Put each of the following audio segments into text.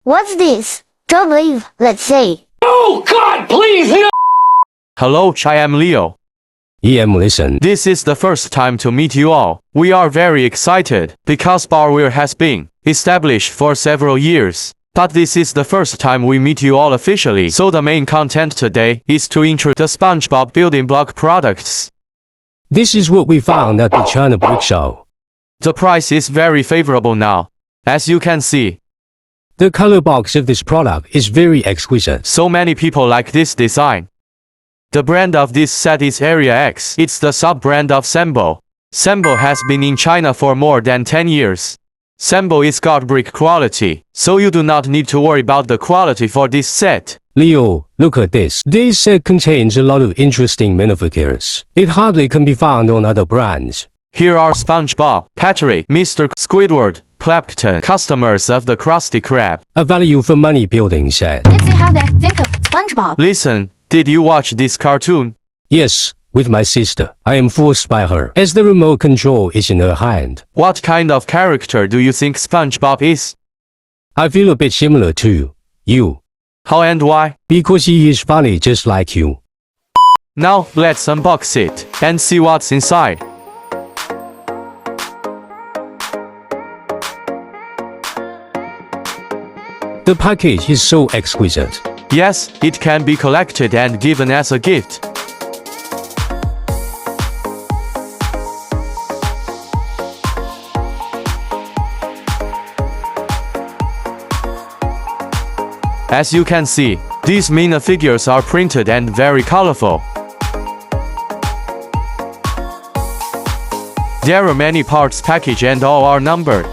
What's this? Don't leave, let's say. Oh God, please no! Hello, I am Leo. Listen. This is the first time to meet you all. We are very excited because Barweer has been established for several years. But this is the first time we meet you all officially. So the main content today is to introduce the SpongeBob building block products. This is what we found at the China Brick Show. The price is very favorable now. As you can see, the color box of this product is very exquisite. So many people like this design. The brand of this set is Area X. It's the sub-brand of Sembo. Sembo has been in China for more than 10 years. Sembo is got brick quality, so you do not need to worry about the quality for this set. Leo, look at this. This set contains a lot of interesting minifigures. It hardly can be found on other brands. Here are SpongeBob, Patrick, Mr. Squidward, Plankton, customers of the Krusty Krab. A value for money building set. Let's see how they think of SpongeBob. Listen, did you watch this cartoon? Yes, with my sister. I am forced by her, as the remote control is in her hand. What kind of character do you think SpongeBob is? I feel a bit similar to you. How and why? Because he is funny just like you. Now, let's unbox it and see what's inside. The package is so exquisite. Yes, it can be collected and given as a gift. As you can see, these minifigures are printed and very colorful. There are many parts packaged and all are numbered.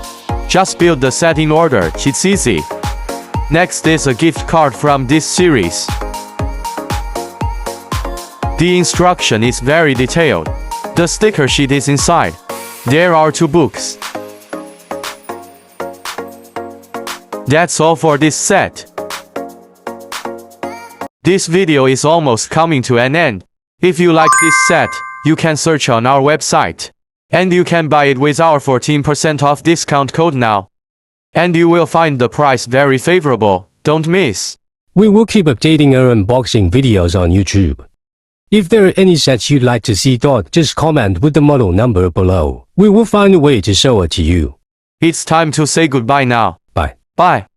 Just build the set in order, it's easy. Next is a gift card from this series. The instruction is very detailed. The sticker sheet is inside. There are 2 books. That's all for this set. This video is almost coming to an end. If you like this set, you can search on our website. And you can buy it with our 14% off discount code now. And you will find the price very favorable. Don't miss. We will keep updating our unboxing videos on YouTube. If there are any sets you'd like to see, just comment with the model number below. We will find a way to show it to you. It's time to say goodbye now. Bye. Bye.